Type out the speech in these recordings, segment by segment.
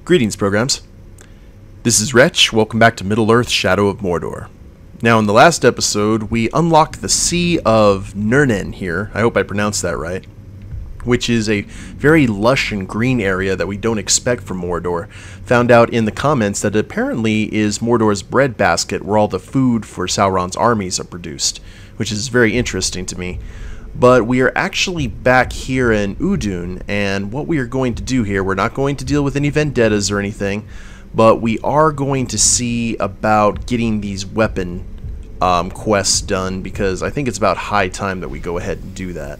Greetings, programs. This is Wretch. Welcome back to Middle-earth: Shadow of Mordor. Now, in the last episode, we unlocked the Sea of Núrn here. I hope I pronounced that right. Which is a very lush and green area that we don't expect from Mordor. Found out in the comments that it apparently is Mordor's breadbasket where all the food for Sauron's armies are produced, which is very interesting to me. But we are actually back here in Udûn, and what we are going to do here, we're not going to deal with any vendettas or anything, but we are going to see about getting these weapon quests done, because I think it's about high time that we go ahead and do that.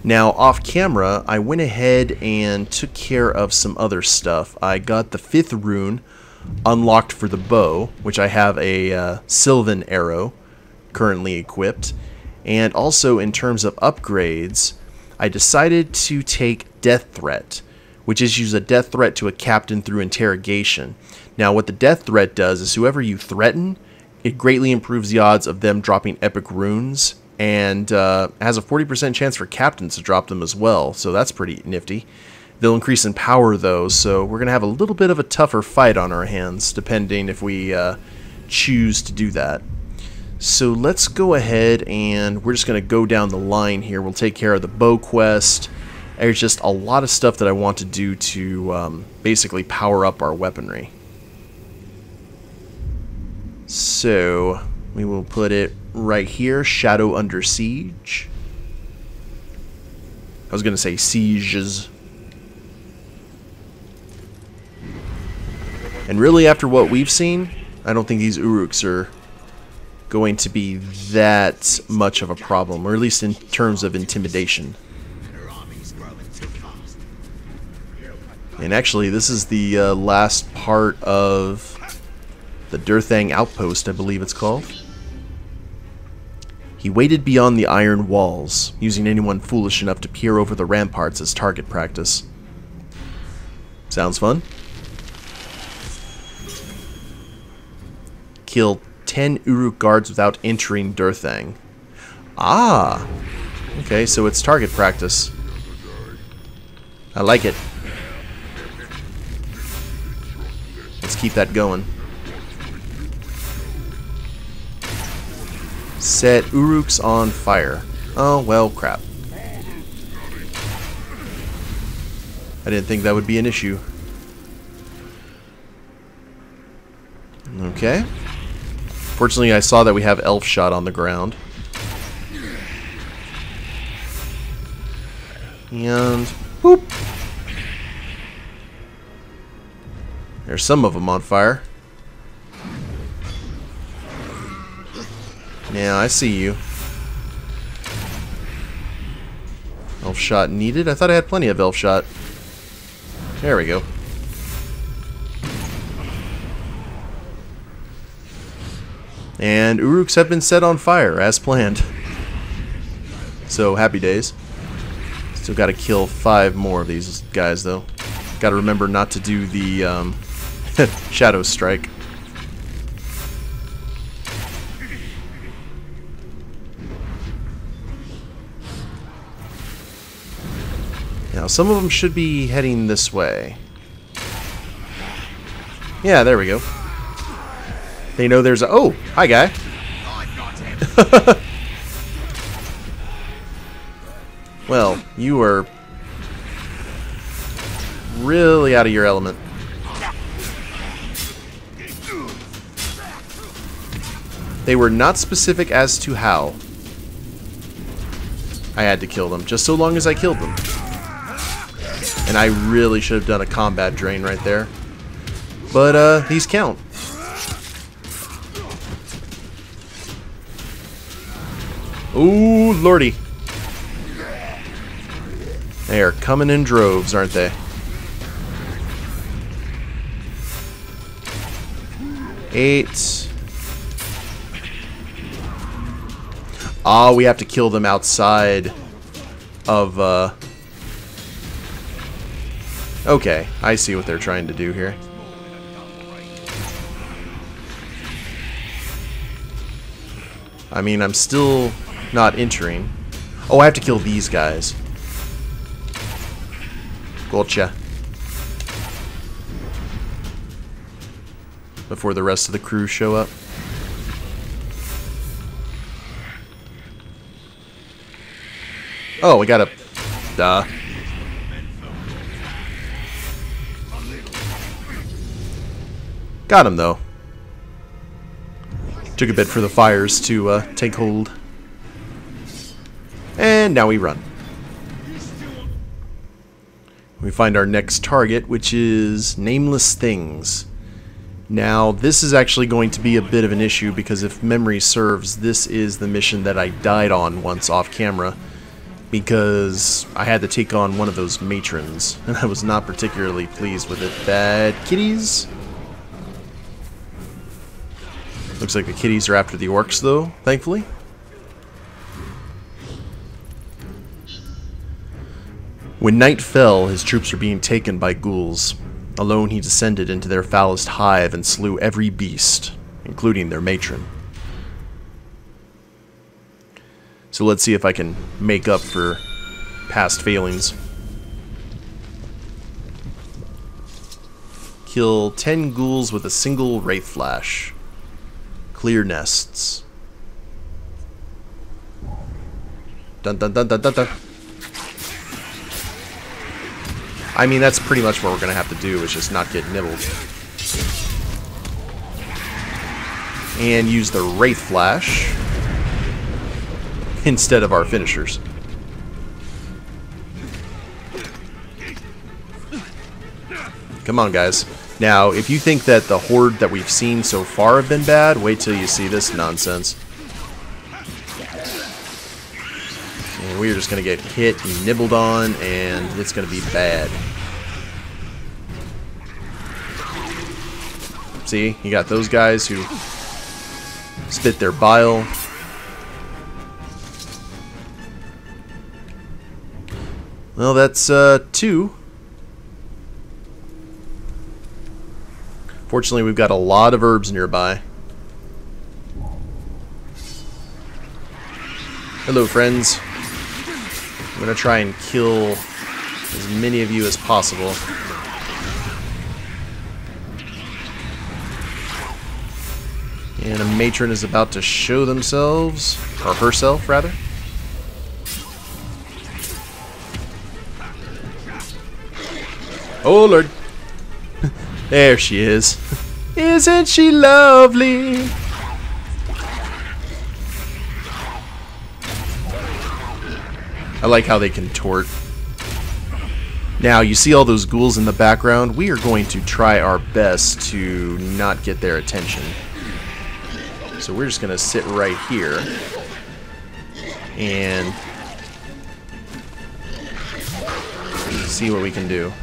Now, off camera, I went ahead and took care of some other stuff. I got the 5th rune unlocked for the bow, which I have a Sylvan arrow currently equipped. And also, in terms of upgrades, I decided to take Death Threat, which issues a death threat to a captain through interrogation. Now, what the death threat does is whoever you threaten, it greatly improves the odds of them dropping epic runes, and has a 40% chance for captains to drop them as well, so that's pretty nifty. They'll increase in power, though, so we're going to have a little bit of a tougher fight on our hands, depending if we choose to do that. So let's go ahead and we're just going to go down the line here. We'll take care of the bow quest. There's just a lot of stuff that I want to do to basically power up our weaponry. So we will put it right here, Shadow Under Siege. I was going to say sieges. And really, after what we've seen, I don't think these Uruks are going to be that much of a problem, or at least in terms of intimidation. And actually, this is the last part of the Durthang Outpost, I believe it's called. He waited beyond the iron walls, using anyone foolish enough to peer over the ramparts as target practice. Sounds fun. Kill 10 Uruk guards without entering Durthang. Ah! Okay, so it's target practice. I like it. Let's keep that going. Set Uruks on fire. Oh, well, crap. I didn't think that would be an issue. Okay. Fortunately, I saw that we have elf shot on the ground. And whoop! There's some of them on fire. Yeah, I see you. Elf shot needed? I thought I had plenty of elf shot. There we go. And Uruks have been set on fire, as planned. So, happy days. Still gotta kill 5 more of these guys, though. Gotta remember not to do the Shadow Strike. Now, some of them should be heading this way. Yeah, there we go. They know there's a... Oh! Hi, guy. Well, you are really out of your element. They were not specific as to how. I had to kill them, just so long as I killed them. And I really should have done a combat drain right there. But, these count. Ooh, lordy. They are coming in droves, aren't they? 8. Ah, we have to kill them outside of, Okay, I see what they're trying to do here. I mean, I'm still not entering. Oh, I have to kill these guys. Gotcha. before the rest of the crew show up. Oh, we got a... Duh. Got him, though. Took a bit for the fires to take hold. And now we run. We find our next target, which is Nameless Things. Now, this is actually going to be a bit of an issue because if memory serves, this is the mission that I died on once off camera because I had to take on one of those matrons, and I was not particularly pleased with it. Bad kitties? Looks like the kitties are after the orcs, though, thankfully. When night fell, his troops were being taken by ghouls. Alone he descended into their foulest hive and slew every beast, including their matron. So let's see if I can make up for past failings. Kill 10 ghouls with a single wraith flash. Clear nests. Dun dun dun dun dun dun. I mean, that's pretty much what we're going to have to do, is just not get nibbled. And use the Wraith Flash instead of our finishers. Come on, guys. Now, if you think that the horde that we've seen so far have been bad, wait till you see this nonsense. And we're just going to get hit and nibbled on, and it's going to be bad. See, you got those guys who spit their bile. Well, that's 2. Fortunately, we've got a lot of herbs nearby. Hello, friends. I'm going to try and kill as many of you as possible. And a matron is about to show themselves, or herself, rather. Oh, Lord. There she is. Isn't she lovely? I like how they contort. Now, you see all those ghouls in the background? We are going to try our best to not get their attention. So we're just going to sit right here and see what we can do.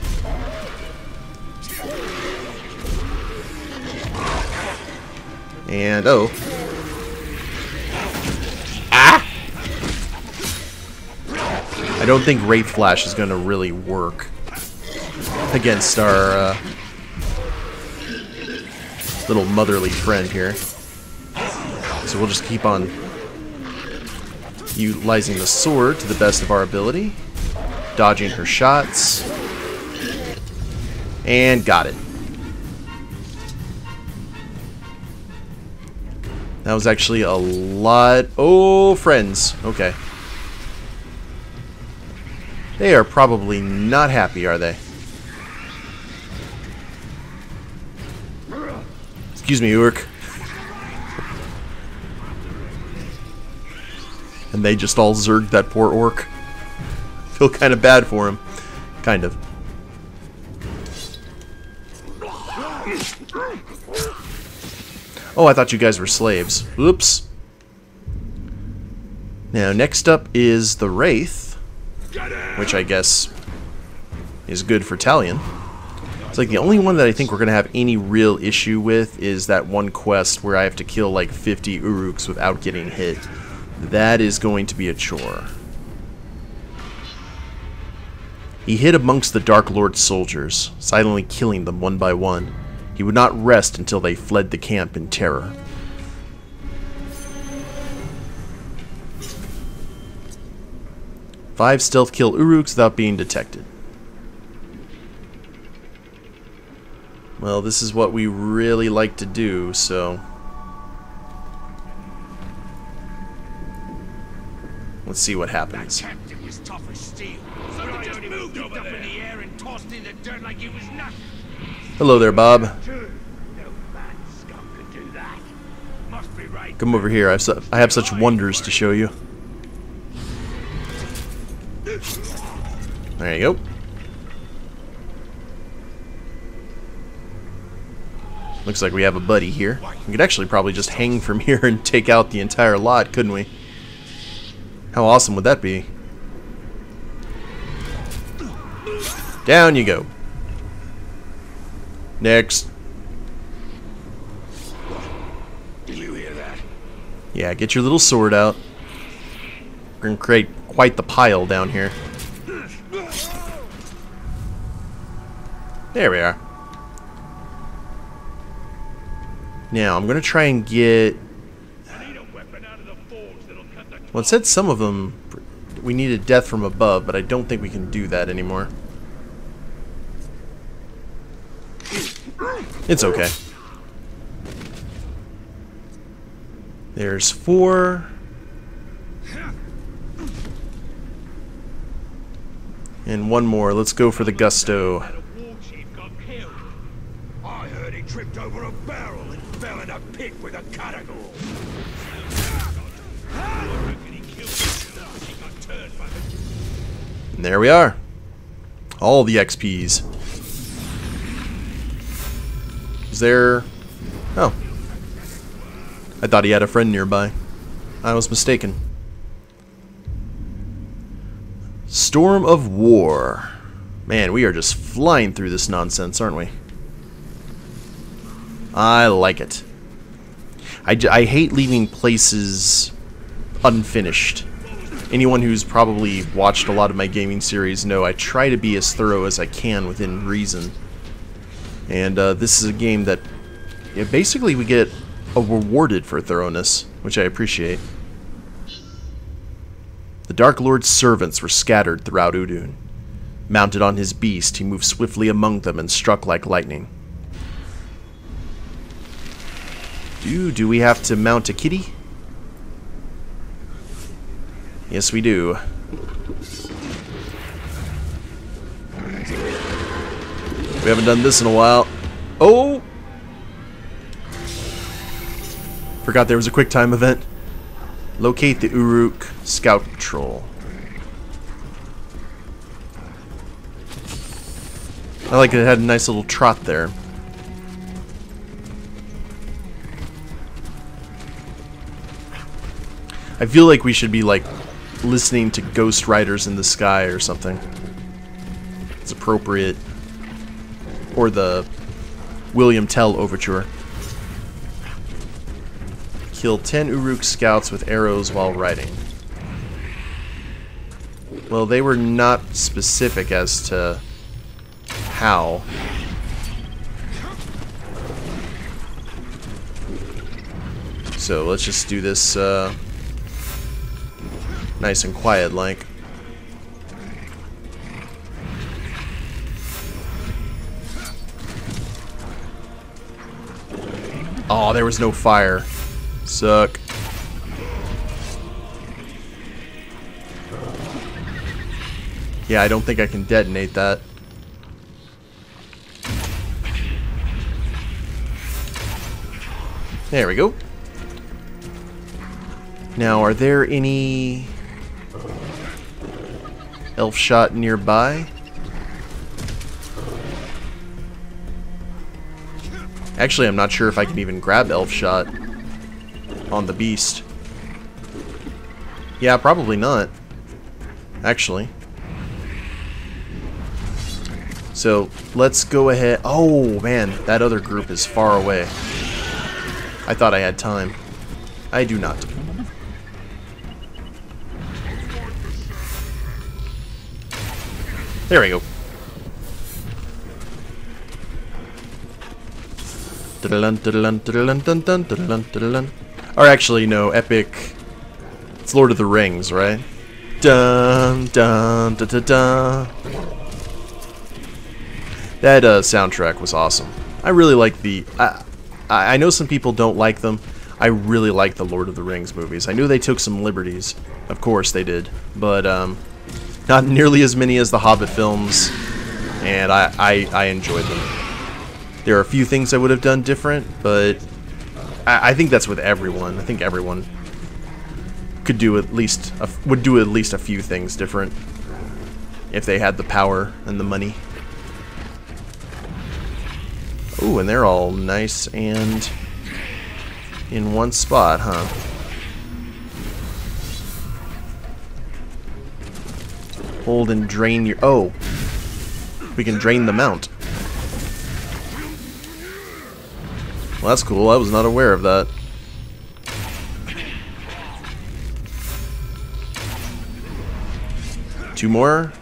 And, oh. Ah! I don't think Wraith Flash is going to really work against our little motherly friend here. So we'll just keep on utilizing the sword to the best of our ability. Dodging her shots. And got it. That was actually a lot. Oh, friends. Okay. They are probably not happy, are they? Excuse me, Urk. And they just all zerged that poor orc. Feel kind of bad for him. Kind of. Oh, I thought you guys were slaves. Oops. Now, next up is the Wraith, which I guess is good for Talion. It's like the only one that I think we're going to have any real issue with is that one quest where I have to kill like 50 Uruks without getting hit. That is going to be a chore. He hid amongst the Dark Lord's soldiers, silently killing them one by one. He would not rest until they fled the camp in terror. Five stealth kill Uruks without being detected. Well, this is what we really like to do, so... let's see what happens. That captain was tough as steel. So they just moved it up in the air and tossed in the dirt like it was nothing. Hello there, Bob. No man scum could do that. Must be right. Come over here. I have such wonders to show you. There you go. Looks like we have a buddy here. We could actually probably just hang from here and take out the entire lot, couldn't we? How awesome would that be? Down you go. Next. Did you hear that? Yeah, get your little sword out. We're gonna create quite the pile down here. There we are. Now, I'm gonna try and get... well, it said some of them we needed death from above, but I don't think we can do that anymore. It's okay. There's 4. And 1 more. Let's go for the gusto. I heard he tripped over a barrel and fell in a pit with a cadagal. And there we are. All the XPs. Is there... oh. I thought he had a friend nearby. I was mistaken. Storm of War. Man, we are just flying through this nonsense, aren't we? I like it. I hate leaving places unfinished. Anyone who's probably watched a lot of my gaming series know I try to be as thorough as I can within reason. And this is a game that basically we get rewarded for thoroughness, which I appreciate. The Dark Lord's servants were scattered throughout Udûn. Mounted on his beast, he moved swiftly among them and struck like lightning. Do we have to mount a kitty? Yes, we do. We haven't done this in a while. Oh! Forgot there was a quick time event. Locate the Uruk Scout Patrol. I like it had a nice little trot there. I feel like we should be like listening to Ghost Riders in the Sky or something. It's appropriate. Or the William Tell Overture. Kill 10 Uruk scouts with arrows while riding. Well, they were not specific as to how. So let's just do this nice and quiet like. Oh, there was no fire. Suck. Yeah, I don't think I can detonate that. There we go. Now, are there any elf shot nearby? Actually, I'm not sure if I can even grab elf shot on the beast. Yeah, probably not. Actually. So, let's go ahead. Oh, man, that other group is far away. I thought I had time. I do not. There we go. Or actually, no, epic. It's Lord of the Rings, right? Dun dun dun dun dun. That soundtrack was awesome. I really like the... I know some people don't like them. I really like the Lord of the Rings movies. I knew they took some liberties. Of course they did. But not nearly as many as the Hobbit films. And I enjoyed them. There are a few things I would have done different, but I think that's with everyone. I think everyone could do would do at least a few things different if they had the power and the money. Ooh, and they're all nice and in one spot, huh? Hold and drain your... Oh! We can drain the mount. Well, that's cool. I was not aware of that. Two more.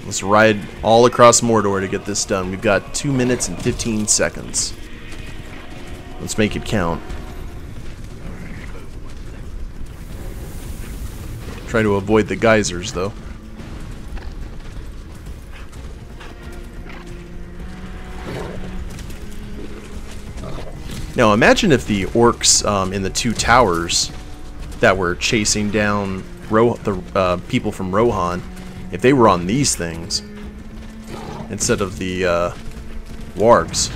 Let's ride all across Mordor to get this done. We've got 2 minutes and 15 seconds. Let's make it count. Try to avoid the geysers, though. Now imagine if the orcs in the two towers that were chasing down the people from Rohan, if they were on these things instead of the wargs.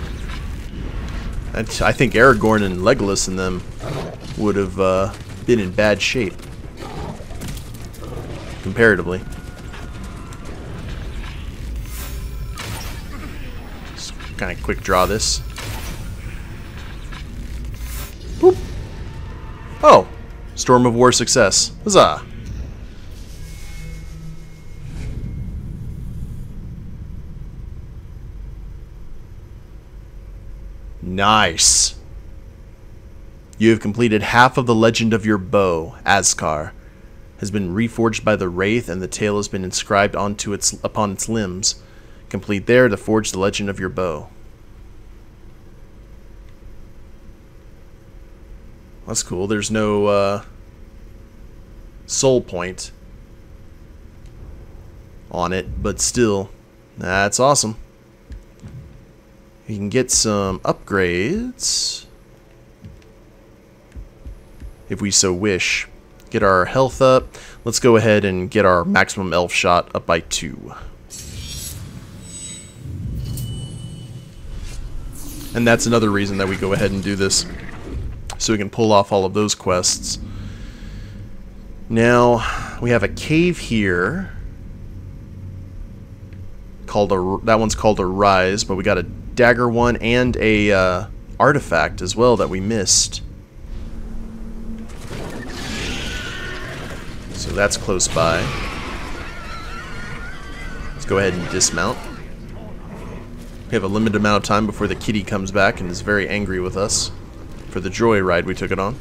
I think Aragorn and Legolas and them would have been in bad shape comparatively. Just kind of quick draw this. Boop. Oh, Storm of War success. Huzzah! Nice. You have completed half of the legend of your bow. Ascar has been reforged by the Wraith, and the tale has been inscribed upon its limbs. Complete there to forge the legend of your bow. That's cool. There's no soul point on it, but still, that's awesome. We can get some upgrades if we so wish. Get our health up. Let's go ahead and get our maximum elf shot up by 2. And that's another reason that we go ahead and do this, so we can pull off all of those quests. Now we have a cave here called that one's called a rise, but we got a dagger one and a artifact as well that we missed. So that's close by. Let's go ahead and dismount. We have a limited amount of time before the kitty comes back and is very angry with us for the joyride we took it on.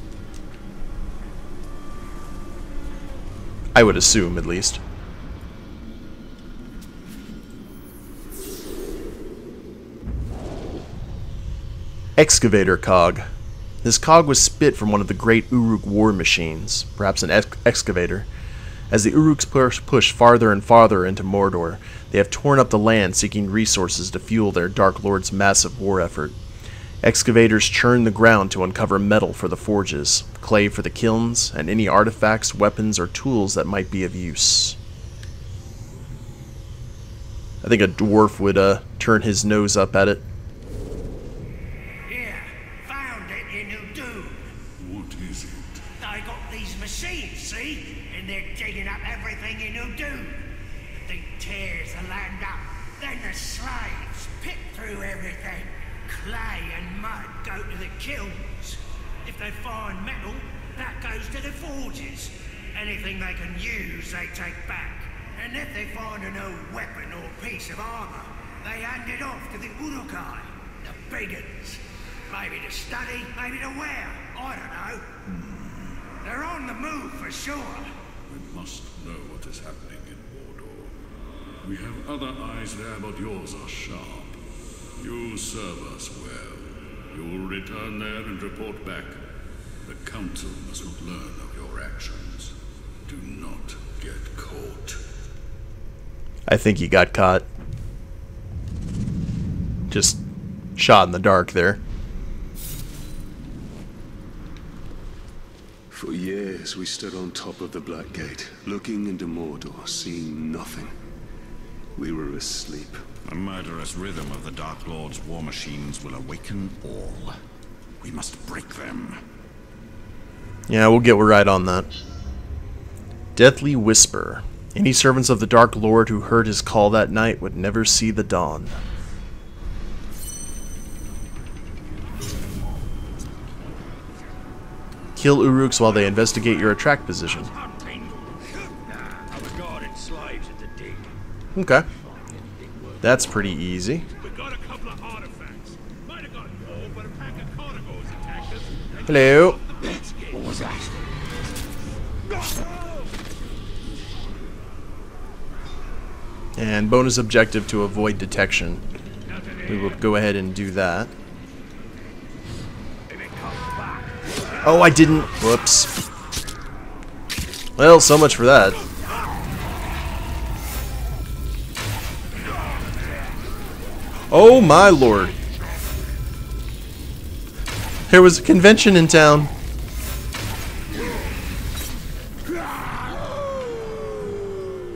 I would assume, at least. Excavator cog. This cog was spit from one of the great Uruk war machines, perhaps an excavator. As the Uruks push farther and farther into Mordor, they have torn up the land seeking resources to fuel their Dark Lord's massive war effort. Excavators churn the ground to uncover metal for the forges, clay for the kilns, and any artifacts, weapons, or tools that might be of use. I think a dwarf would turn his nose up at it. Yeah, found it in Udûn. What is it? They got these machines, see? And they're digging up everything in Udûn. The thing tears the land up. Then the slaves pick through everything. Clay and mud go to the kilns. If they find metal, that goes to the forges. Anything they can use, they take back. And if they find an old weapon or piece of armor, they hand it off to the Urukai, the big uns. Maybe to study, maybe to wear. I don't know. They're on the move for sure. We must know what is happening in Mordor. We have other eyes there, but yours are sharp. You serve us well. You'll return there and report back. The Council must not learn of your actions. Do not get caught. I think he got caught. just shot in the dark there. For years we stood on top of the Black Gate, looking into Mordor, seeing nothing. We were asleep. The murderous rhythm of the Dark Lord's war machines will awaken all. We must break them. Yeah, we'll get right on that. Deathly Whisper. Any servants of the Dark Lord who heard his call that night would never see the dawn. Kill Uruks while they investigate your attract position. Okay. That's pretty easy. Hello. What was that? And bonus objective to avoid detection. We will go ahead and do that. Oh, I didn't. Whoops. Well, so much for that. Oh my lord. There was a convention in town.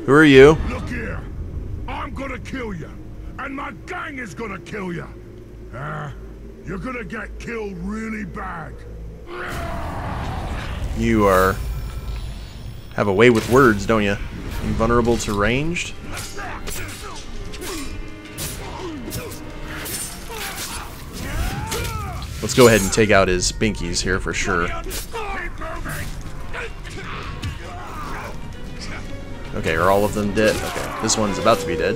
Who are you? Look here. I'm gonna kill you. And my gang is gonna kill you. You're gonna get killed really bad. You have a way with words, don't you? Invulnerable to ranged? Let's go ahead and take out his binkies here for sure. Okay, are all of them dead? Okay, this one's about to be dead.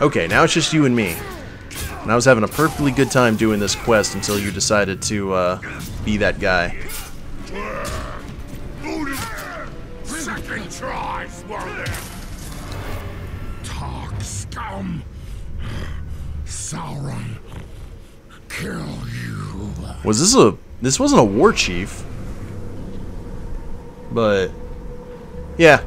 Okay, now it's just you and me. And I was having a perfectly good time doing this quest until you decided to be that guy. Second try, Swirly. Talk, scum. Sauron. Kill you. Was this wasn't a war chief. But yeah.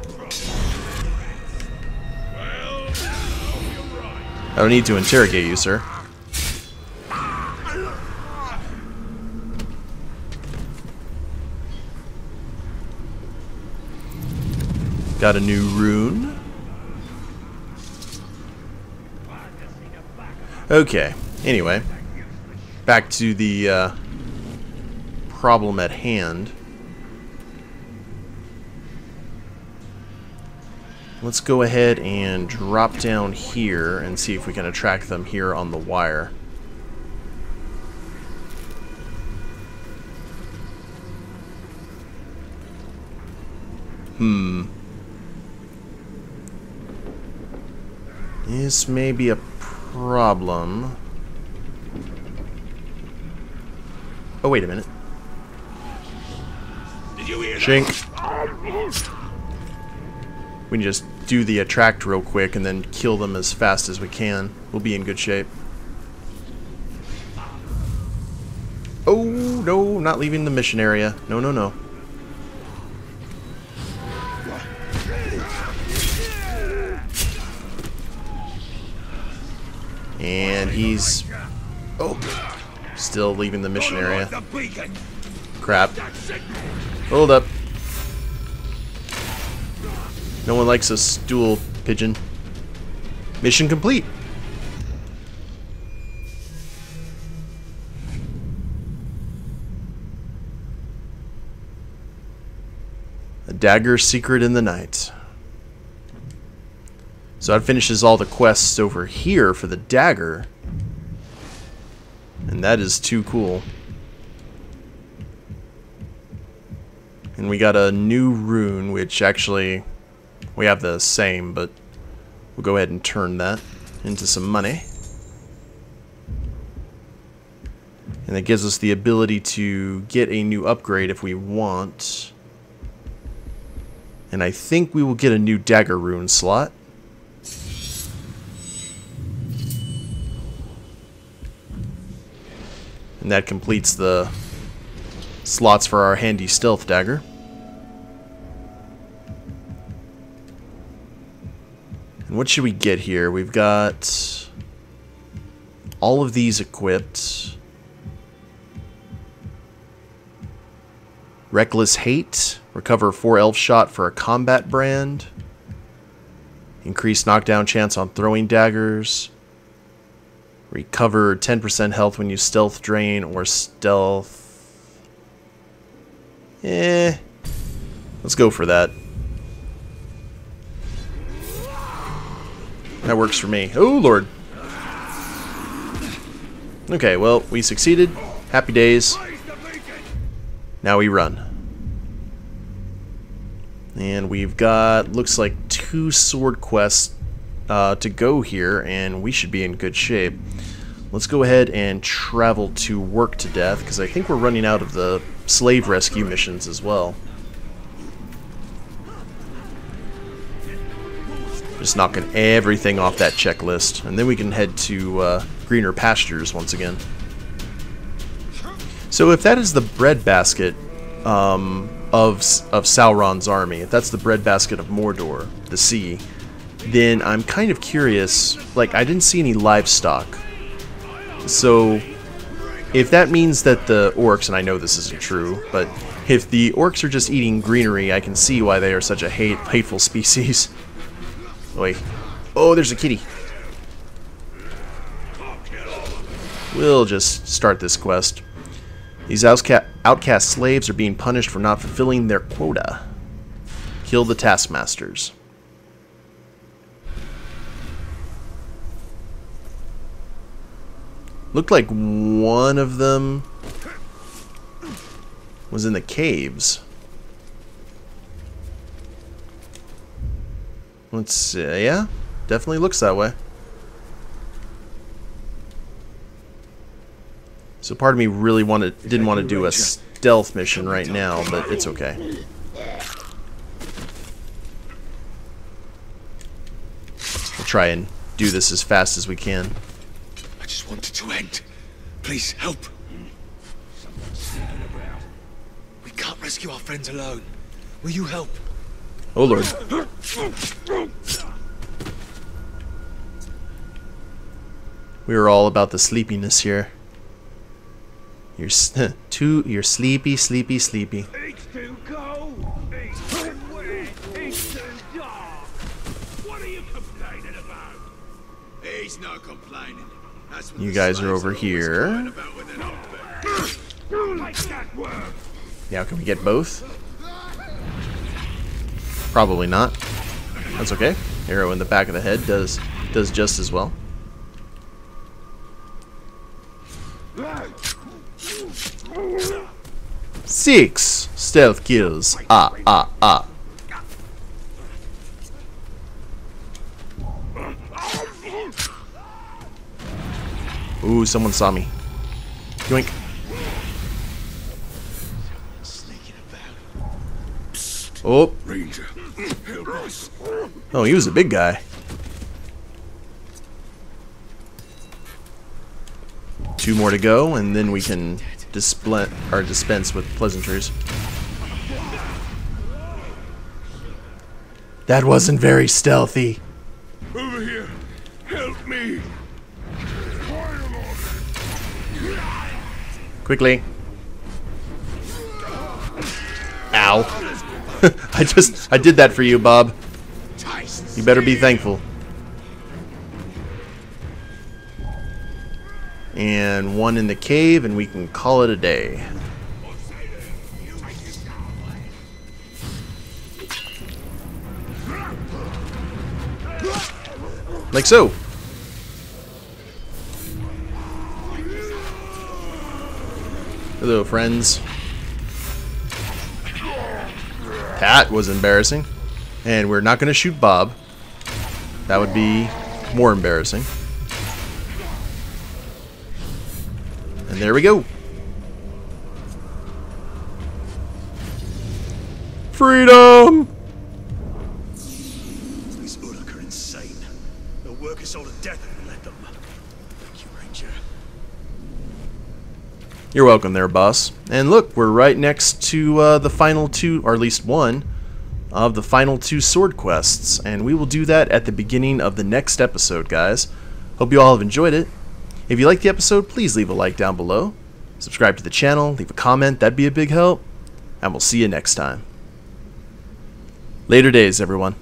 I don't need to interrogate you, sir. Got a new rune. Okay, anyway. Back to the problem at hand. Let's go ahead and drop down here and see if we can attract them here on the wire. This may be a problem. Oh, wait a minute. Did you hear Shink. We can just do the attract real quick and then kill them as fast as we can. We'll be in good shape. Oh, no, not leaving the mission area. No, no, no. And he's... oh, still leaving the mission area. Crap. Hold up. No one likes a stool pigeon. Mission complete. A dagger secret in the night. So that finishes all the quests over here for the dagger. And that is too cool. And we got a new rune, which actually we have the same, but we'll go ahead and turn that into some money. And it gives us the ability to get a new upgrade if we want. And I think we will get a new dagger rune slot. And that completes the slots for our handy stealth dagger. And what should we get here? We've got all of these equipped. Reckless Hate. Recover 4 elf shot for a combat brand. Increase knockdown chance on throwing daggers. Recover 10% health when you stealth drain or stealth. Let's go for that. That works for me. Oh, Lord. Okay, well, we succeeded. Happy days. Now we run. And we've got, looks like 2 sword quests to go here, and we should be in good shape. Let's go ahead and travel to Work to Death, because I think we're running out of the slave rescue missions as well. Just knocking everything off that checklist, and then we can head to greener pastures once again. So if that is the breadbasket of Sauron's army, if that's the breadbasket of Mordor, the sea, then I'm kind of curious. Like, I didn't see any livestock. So if that means that the orcs, and I know this isn't true, but if the orcs are just eating greenery, I can see why they are such a hateful species. Wait. Oh, there's a kitty. We'll just start this quest. These outcast slaves are being punished for not fulfilling their quota. Kill the taskmasters. Looked like one of them was in the caves. Let's see. Yeah, definitely looks that way. So part of me really didn't want to do a stealth mission right now, but it's okay. We'll try and do this as fast as we can. I just want it to end. Please help. We can't rescue our friends alone. Will you help? Oh, Lord. We are all about the sleepiness here. You're sleepy, sleepy, sleepy. It's too cold. It's too wet. It's too dark. What are you complaining about? He's no complaining. That's what You the guys are slaves over always here. crying about when they're not there. Make that work. Now, can we get both? Probably not. That's okay. Arrow in the back of the head does just as well. Six stealth kills. Ooh, someone saw me. Yoink. Oh. Ranger, help us. Oh, he was a big guy. Two more to go, and then we can dispense with pleasantries. That wasn't very stealthy. Over here. Help me. Quickly. Ow. I did that for you, Bob. You better be thankful. And one in the cave, and we can call it a day. Like so. Hello, friends. That was embarrassing. And we're not going to shoot Bob. That would be more embarrassing. And there we go. Freedom! These Uruk are insane. They'll work us all to death if we let them. Thank you, Ranger. You're welcome there, boss. And look, we're right next to the final two, or at least one, of the final two sword quests. And we will do that at the beginning of the next episode, guys. Hope you all have enjoyed it. If you liked the episode, please leave a like down below. Subscribe to the channel, leave a comment, that'd be a big help. And we'll see you next time. Later days, everyone.